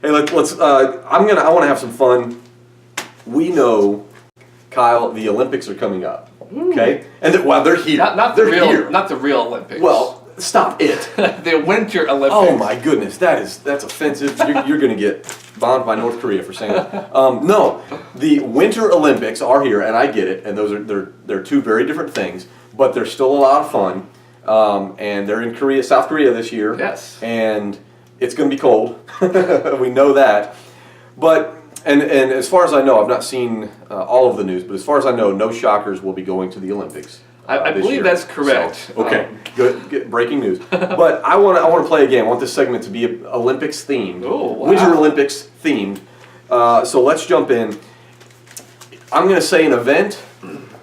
Hey, let's. I want to have some fun. We know, Kyle, the Olympics are coming up. Okay, and they're here. Not the real Olympics. Well, stop it. The Winter Olympics. Oh my goodness, that's offensive. You're going to get bombed by North Korea for saying that. No, the Winter Olympics are here, and I get it. And they're two very different things, but they're still a lot of fun. And they're in South Korea this year. Yes. And it's going to be cold. We know that. But and as far as I know, I've not seen all of the news, but as far as I know, no Shockers will be going to the Olympics. I believe year. that's correct. So, okay, good breaking news. But I want to play a game. I want this segment to be Olympics themed. Oh, wow. Winter Olympics themed. So let's jump in. I'm going to say an event.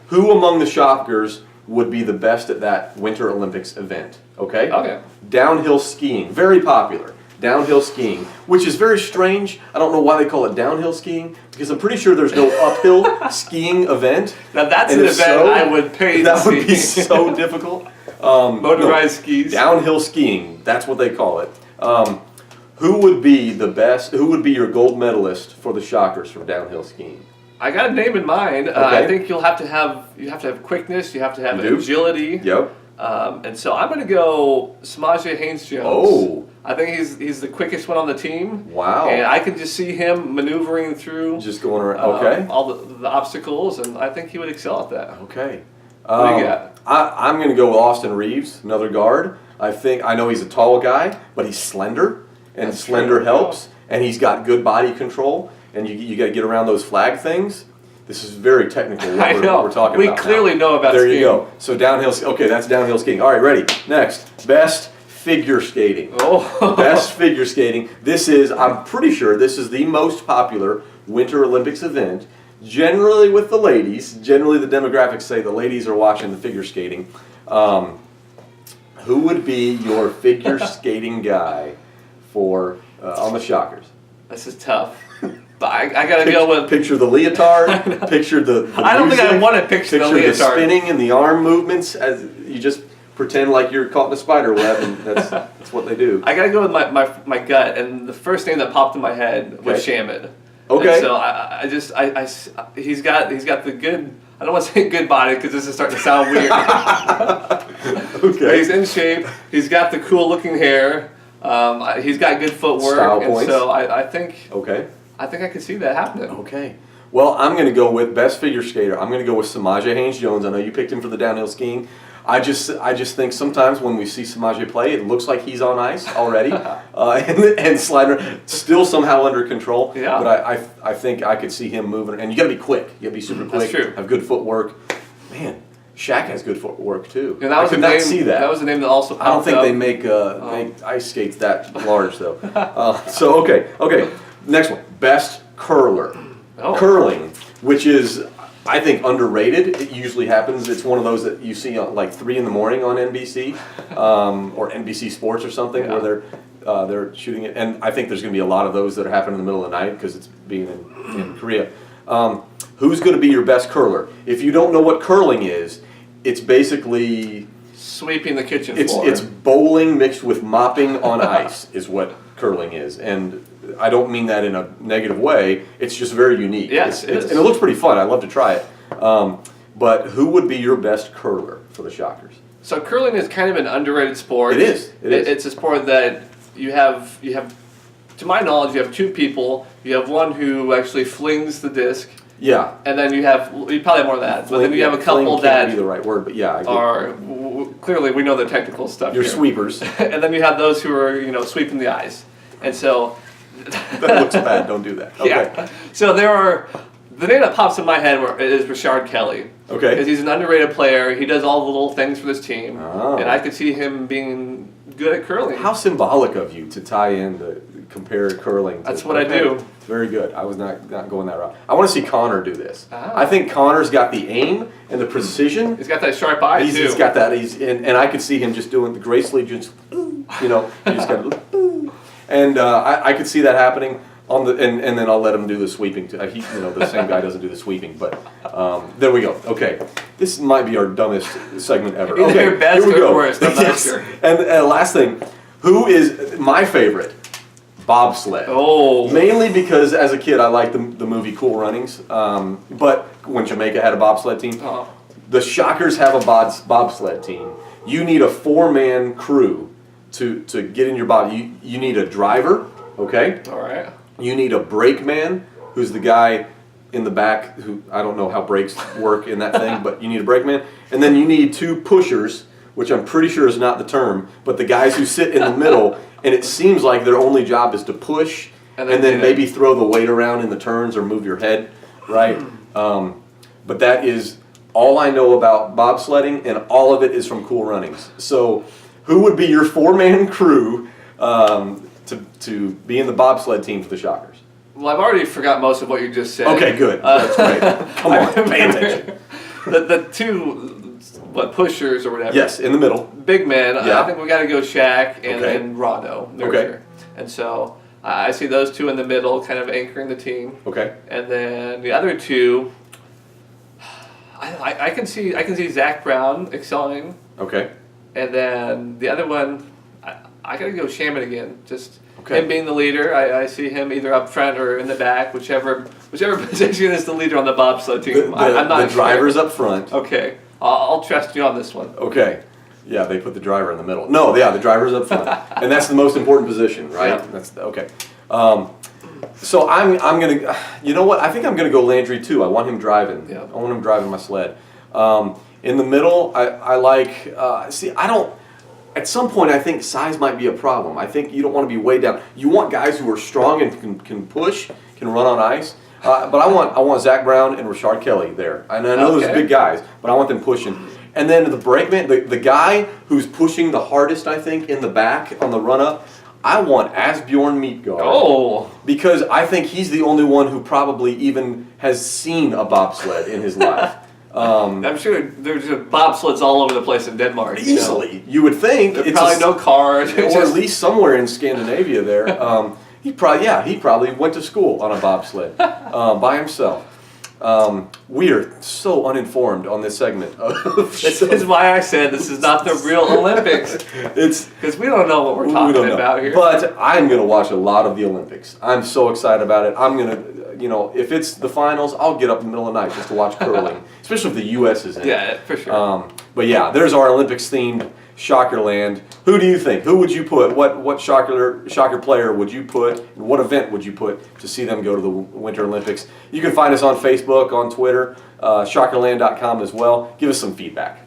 Who among the Shockers would be the best at that Winter Olympics event? Okay? Okay. Downhill skiing. Very popular. Downhill skiing, which is very strange. I don't know why they call it downhill skiing, because I'm pretty sure there's no uphill skiing event. Now that's an event I would pay to see. That would be so difficult. Motorized skis. Downhill skiing, that's what they call it. Who would be the best, who would be your gold medalist for the Shockers for downhill skiing? I got a name in mind. Okay. I think you have to have quickness, you have to have agility. Yep. And so I'm going to go Samaje Haynes-Jones. Oh. I think he's the quickest one on the team. Wow. And I can just see him maneuvering through. Just going around. Okay. All the obstacles, and I think he would excel at that. Okay. What do you got? I'm going to go with Austin Reeves, another guard. I know he's a tall guy, but he's slender, and That's slender true. helps, and he's got good body control, and you got to get around those flag things. This is very technical what we're talking about. We clearly know about there skiing. There you go. So downhill, okay, that's downhill skiing. All right, ready. Next, best figure skating. Oh. Best figure skating. I'm pretty sure this is the most popular Winter Olympics event. Generally with the ladies. Generally the demographics say the ladies are watching the figure skating. Who would be your figure skating guy for on the Shockers? This is tough. But I gotta go with... Picture the leotard, picture the I don't think I want to picture the leotard. the spinning and the arm movements as you just pretend like you're caught in a spider web, and that's what they do. I gotta go with my gut, and the first name that popped in my head was Shamit. Okay. And so he's got the good... I don't want to say good body because this is starting to sound weird. Okay. But he's in shape. He's got the cool looking hair. He's got good footwork. Style and points. so I think... Okay. I think I could see that happening. Okay. Well, I'm going to go with best figure skater. I'm going to go with Samaje Haynes-Jones. I know you picked him for the downhill skiing. I just think sometimes when we see Samaje play, it looks like he's on ice already, and Slider still somehow under control. Yeah. But I think I could see him moving, and you got to be quick. You got to be super quick. That's true. Have good footwork. Man, Shaq has good footwork too. And that was I could a name, not see that. That was a name that also popped I don't think up. they make ice skates that large though. So okay. Next one, best curler. Oh. Curling, which is, I think, underrated. It usually happens. It's one of those that you see at like 3 in the morning on NBC or NBC Sports or something, Yeah. where they're shooting it. And I think there's going to be a lot of those that are happening in the middle of the night because it's being in Korea. Who's going to be your best curler? If you don't know what curling is, it's basically sweeping the kitchen floor. It's bowling mixed with mopping on ice is what curling is. And I don't mean that in a negative way. It's just very unique. Yes, it is. And it looks pretty fun. I'd love to try it. But who would be your best curler for the Shockers? So curling is kind of an underrated sport. It is. It's a sport that you have, to my knowledge, you have two people. You have one who actually flings the disc. Yeah. And then you probably have more of that. But then you have a couple that can't be the right word, but yeah. Clearly we know the technical stuff. You're here. sweepers. And then you have those who are sweeping the ice. And so that looks bad. Don't do that. Okay. Yeah. So the name that pops in my head is Rashard Kelly. Okay. Because he's an underrated player. He does all the little things for this team. Oh. And I could see him being good at curling. How symbolic of you to tie in compare curling. That's what I do. It's very good. I was not going that route. I want to see Connor do this. Ah. I think Connor's got the aim and the precision. He's got that sharp eye too. He's got that. And I could see him just doing the gracefully, just you just got and I could see that happening on and then I'll let him do the sweeping too. The same guy doesn't do the sweeping, but there we go. Okay, this might be our dumbest segment ever. Either Okay, best here we or go. worst. I'm not Yes. sure. And last thing, who is my favorite? bobsled. Oh. Mainly because as a kid I liked the movie Cool Runnings, but when Jamaica had a bobsled team, the Shockers have a bobsled team. You need a 4-man crew to get in your body. You need a driver, okay? All right. You need a brakeman, who's the guy in the back who, I don't know how brakes work in that thing, but you need a brakeman. And then you need 2 pushers, which I'm pretty sure is not the term, but the guys who sit in the middle, and it seems like their only job is to push and then maybe throw the weight around in the turns or move your head, right? But that is all I know about bobsledding, and all of it is from Cool Runnings. So who would be your 4-man crew to be in the bobsled team for the Shockers? Well, I've already forgot most of what you just said. Okay, good. That's great. Come on, pay attention. The 2, pushers or whatever. Yes, in the middle. Big men. Yeah. I think we got to go Shaq and Okay. then Rondo. Okay. And so I see those 2 in the middle, kind of anchoring the team. Okay. And then the other 2, I can see Zach Brown excelling. Okay. And then the other one, I got to go Shaman again. Just Okay. him being the leader. I see him either up front or in the back, whichever position is the leader on the bobsled team. I'm not the driver's up front. Okay. I'll trust you on this one. Okay. Yeah, they put the driver in the middle. No, yeah, the driver's up front, and that's the most important position, right? Yeah. That's okay. So I'm gonna, you know what? I think I'm gonna go Landry too. I want him driving. Yeah. I want him driving my sled. In the middle, I like. See, I don't. At some point, I think size might be a problem. I think you don't want to be way down. You want guys who are strong and can push, can run on ice. But I want Zach Brown and Rashard Kelly there. And I know those are big guys, but I want them pushing. And then the brakeman, the guy who's pushing the hardest, I think, in the back on the run-up, I want Asbjorn Meatguard. Oh. Because I think he's the only one who probably even has seen a bobsled in his life. I'm sure there's bobsleds all over the place in Denmark. Easily, you would think. There's probably no cars. Or at least somewhere in Scandinavia there. He probably went to school on a bobsled by himself. We are so uninformed on this segment. This is why I said this is not the real Olympics. It's because we don't know what we're talking about here. But I'm going to watch a lot of the Olympics. I'm so excited about it. I'm going to, if it's the finals, I'll get up in the middle of the night just to watch curling, especially if the U.S. is in it. Yeah, for sure. But yeah, there's our Olympics-themed Shockerland. Who do you think? Who would you put? What Shocker player would you put? And what event would you put to see them go to the Winter Olympics? You can find us on Facebook, on Twitter, shockerland.com as well. Give us some feedback.